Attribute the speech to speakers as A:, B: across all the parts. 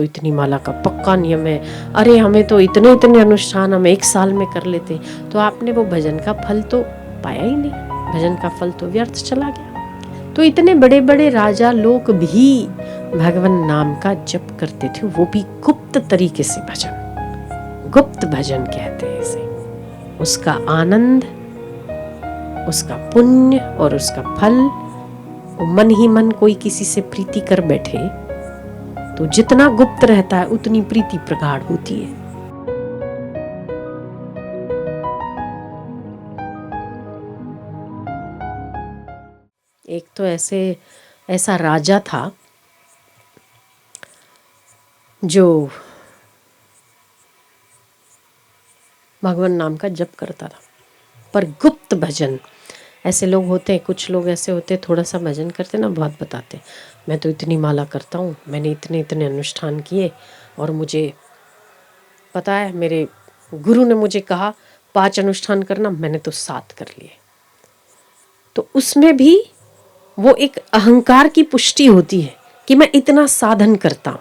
A: तो इतनी माला का पक्का नियम है, अरे हमें तो इतने इतने अनुष्ठान हम 1 साल में कर लेते। तो आपने वो भजन का फल तो पाया ही नहीं, भजन का फल तो व्यर्थ चला गया। तो इतने बड़े बड़े राजा लोग भी भगवान नाम का जप करते थे, वो भी गुप्त तरीके से भजन, गुप्त भजन कहते हैं इसे। उसका आनंद, उसका पुण्य और उसका फल, मन ही मन कोई किसी से प्रीति कर बैठे तो जितना गुप्त रहता है उतनी प्रीति प्रगाढ़ होती है। एक तो ऐसा राजा था जो भगवान नाम का जप करता था, पर गुप्त भजन। ऐसे लोग होते हैं, कुछ लोग ऐसे होते हैं, थोड़ा सा भजन करते ना, बहुत बताते मैं तो इतनी माला करता हूँ, मैंने इतने इतने अनुष्ठान किए, और मुझे पता है मेरे गुरु ने मुझे कहा 5 अनुष्ठान करना, मैंने तो 7 कर लिए। तो उसमें भी वो एक अहंकार की पुष्टि होती है कि मैं इतना साधन करता हूँ,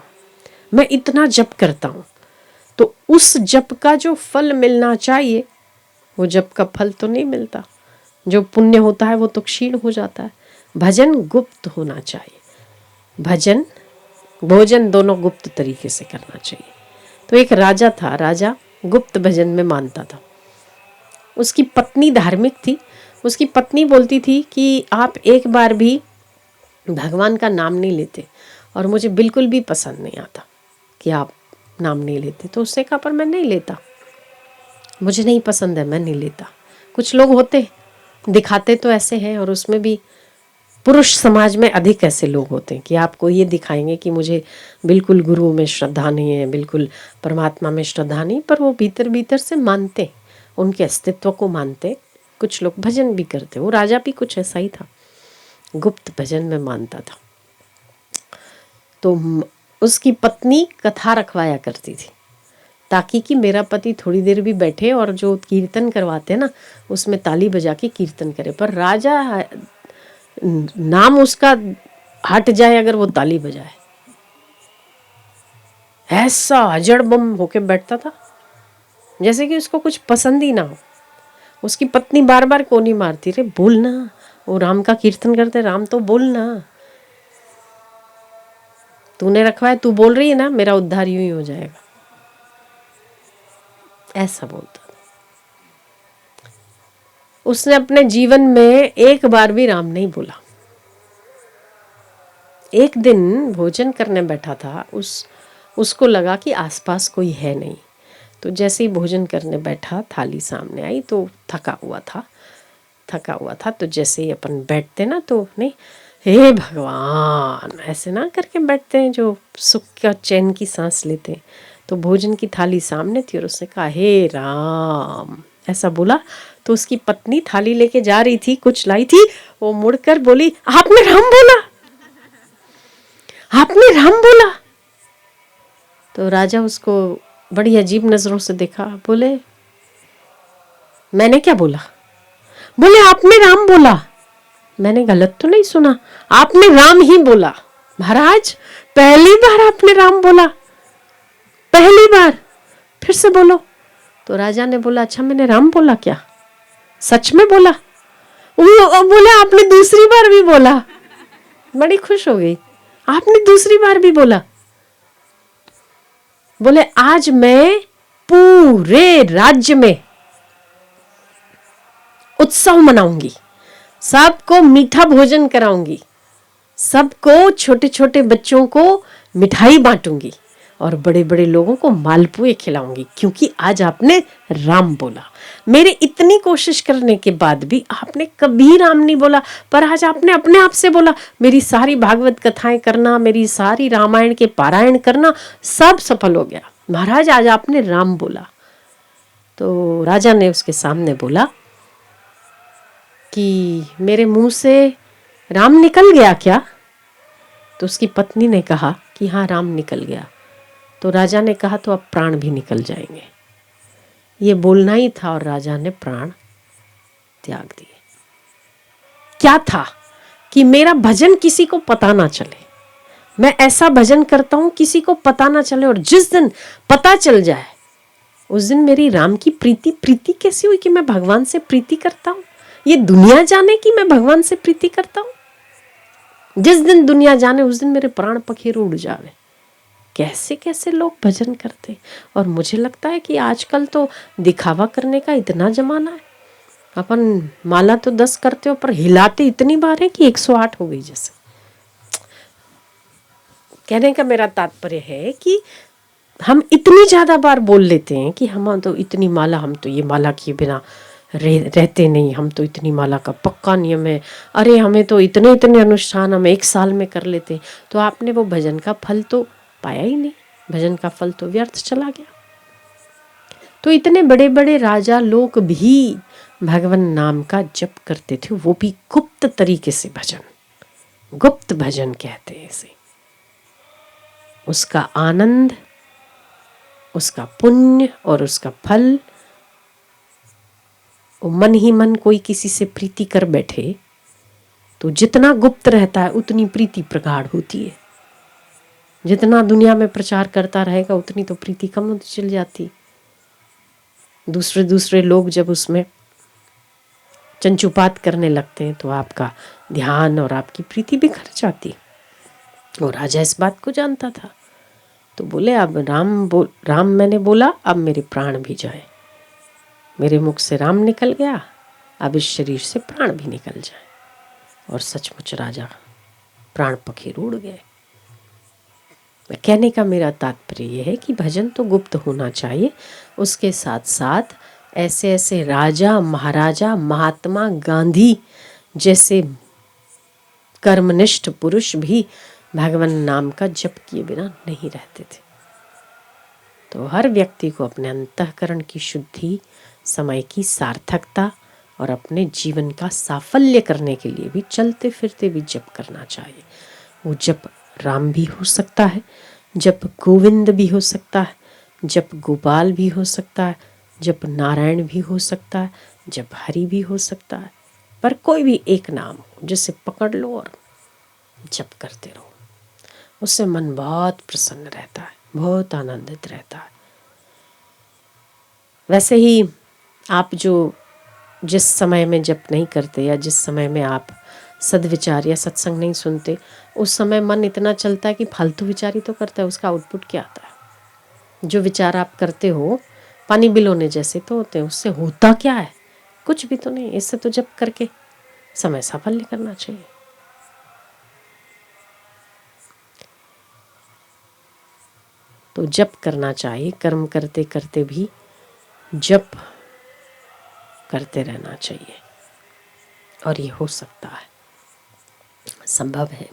A: मैं इतना जप करता हूँ। तो उस जप का जो फल मिलना चाहिए, वो जप का फल तो नहीं मिलता। जो पुण्य होता है वो तो क्षीण हो जाता है। भजन गुप्त होना चाहिए, भजन भोजन दोनों गुप्त तरीके से करना चाहिए। तो एक राजा था, राजा गुप्त भजन में मानता था। उसकी पत्नी धार्मिक थी। उसकी पत्नी बोलती थी कि आप एक बार भी भगवान का नाम नहीं लेते, और मुझे बिल्कुल भी पसंद नहीं आता कि आप नाम नहीं लेते। तो उसने कहा पर मैं नहीं लेता, मुझे नहीं पसंद है, मैं नहीं लेता। कुछ लोग होते दिखाते तो ऐसे हैं, और उसमें भी पुरुष समाज में अधिक ऐसे लोग होते हैं कि आपको ये दिखाएंगे कि मुझे बिल्कुल गुरु में श्रद्धा नहीं है, बिल्कुल परमात्मा में श्रद्धा नहीं, पर वो भीतर भीतर से मानते, उनके अस्तित्व को मानते। कुछ लोग भजन भी करते, वो राजा भी कुछ ऐसा ही था, गुप्त भजन में मानता था। तो उसकी पत्नी कथा रखवाया करती थी, ताकि कि मेरा पति थोड़ी देर भी बैठे और जो कीर्तन करवाते ना उसमें ताली बजा के कीर्तन करे। पर राजा नाम उसका हट जाए अगर वो ताली बजाए, ऐसा अजड़ बम होके बैठता था जैसे कि उसको कुछ पसंद ही ना हो। उसकी पत्नी बार बार कोनी मारती, रे बोलना, वो राम का कीर्तन करते, राम तो बोलना, तूने रखवाया, तू बोल रही है ना, मेरा उद्धार यूं ही हो जाएगा, ऐसा बोलता था। उसने अपने जीवन में एक बार भी राम नहीं बोला। एक दिन भोजन करने बैठा था, उसको लगा कि आसपास कोई है नहीं। तो जैसे ही भोजन करने बैठा, थाली सामने आई, तो थका हुआ था। तो जैसे ही अपन बैठते ना, तो नहीं, हे भगवान ऐसे ना करके बैठते हैं जो सुख का चैन की सांस लेते हैं। तो भोजन की थाली सामने थी और उसने कहा हे राम, ऐसा बोला। तो उसकी पत्नी थाली लेके जा रही थी, कुछ लाई थी, वो मुड़कर बोली आपने राम बोला, आपने राम बोला। तो राजा उसको बड़ी अजीब नजरों से देखा, बोले मैंने क्या बोला? बोले आपने राम बोला। मैंने गलत तो नहीं सुना? आपने राम ही बोला। महाराज पहली बार आपने राम बोला, पहली बार, फिर से बोलो। तो राजा ने बोला अच्छा मैंने राम बोला क्या, सच में बोला? वो बोला आपने दूसरी बार भी बोला। बड़ी खुश हो गई, आपने दूसरी बार भी बोला। बोले आज मैं पूरे राज्य में उत्सव मनाऊंगी, सबको मीठा भोजन कराऊंगी, सबको, छोटे छोटे बच्चों को मिठाई बांटूंगी और बड़े बड़े लोगों को मालपुए खिलाऊंगी, क्योंकि आज आपने राम बोला। मेरे इतनी कोशिश करने के बाद भी आपने कभी राम नहीं बोला, पर आज आपने अपने आप से बोला। मेरी सारी भागवत कथाएं करना, मेरी सारी रामायण के पारायण करना, सब सफल हो गया। महाराज आज आपने राम बोला। तो राजा ने उसके सामने बोला कि मेरे मुंह से राम निकल गया क्या? तो उसकी पत्नी ने कहा कि हाँ राम निकल गया। तो राजा ने कहा तो अब प्राण भी निकल जाएंगे। ये बोलना ही था और राजा ने प्राण त्याग दिए। क्या था कि मेरा भजन किसी को पता ना चले, मैं ऐसा भजन करता हूँ किसी को पता ना चले, और जिस दिन पता चल जाए उस दिन मेरी राम की प्रीति कैसी हुई कि मैं भगवान से प्रीति करता हूँ। ये दुनिया जाने कि मैं भगवान से प्रीति करता हूँ। जिस दिन दुनिया जाने उस दिन मेरे प्राण पखेरु उड़ जावे। कैसे कैसे लोग भजन करते। और मुझे लगता है कि आजकल तो दिखावा करने का इतना जमाना है। अपन माला तो 10 करते हो पर हिलाते इतनी बार है कि 108 हो गई जैसे। कहने का मेरा तात्पर्य है कि हम इतनी ज्यादा बार बोल लेते हैं कि हम तो इतनी माला, हम तो ये माला किए बिना रहते नहीं, हम तो इतनी माला का पक्का नियम है, अरे हमें तो इतने इतने अनुष्ठान हम 1 साल में कर लेते हैं। तो आपने वो भजन का फल तो पाया ही नहीं, भजन का फल तो व्यर्थ चला गया। तो इतने बड़े बड़े राजा लोग भी भगवान नाम का जप करते थे, वो भी गुप्त तरीके से भजन, गुप्त भजन कहते हैं इसे। उसका आनंद, उसका पुण्य और उसका फल, मन ही मन कोई किसी से प्रीति कर बैठे तो जितना गुप्त रहता है उतनी प्रीति प्रगाढ़ होती है। जितना दुनिया में प्रचार करता रहेगा उतनी तो प्रीति कम होती चल जाती। दूसरे दूसरे लोग जब उसमें चंचुपात करने लगते हैं तो आपका ध्यान और आपकी प्रीति बिखर जाती। और राजा इस बात को जानता था, तो बोले अब राम मैंने बोला, अब मेरे प्राण भी जाए। मेरे मुख से राम निकल गया, अब इस शरीर से प्राण भी निकल जाए। और सचमुच राजा प्राण पखेरु उड़ गए। कहने का मेरा तात्पर्य यह है कि भजन तो गुप्त होना चाहिए, उसके साथ साथ ऐसे ऐसे राजा महाराजा महात्मा गांधी जैसे कर्मनिष्ठ पुरुष भी भगवान नाम का जप किए बिना नहीं रहते थे। तो हर व्यक्ति को अपने अंतःकरण की शुद्धि, समय की सार्थकता और अपने जीवन का साफल्य करने के लिए भी चलते फिरते भी जप करना चाहिए। वो जप राम भी हो सकता है, जप गोविंद भी हो सकता है, जप गोपाल भी हो सकता है, जप नारायण भी हो सकता है, जप हरि भी हो सकता है। पर कोई भी एक नाम हो जिसे पकड़ लो और जप करते रहो, उससे मन बहुत प्रसन्न रहता है, बहुत आनंदित रहता है। वैसे ही आप जो जिस समय में जप नहीं करते या जिस समय में आप सद्विचार या सत्संग नहीं सुनते, उस समय मन इतना चलता है कि फालतू विचार ही तो करता है, उसका आउटपुट क्या आता है? जो विचार आप करते हो पानी बिलोने जैसे तो होते हैं, उससे होता क्या है? कुछ भी तो नहीं। इससे तो जप करके समय साफल्य करना चाहिए। तो जप करना चाहिए, कर्म करते करते भी जप करते रहना चाहिए, और ये हो सकता है, संभव है।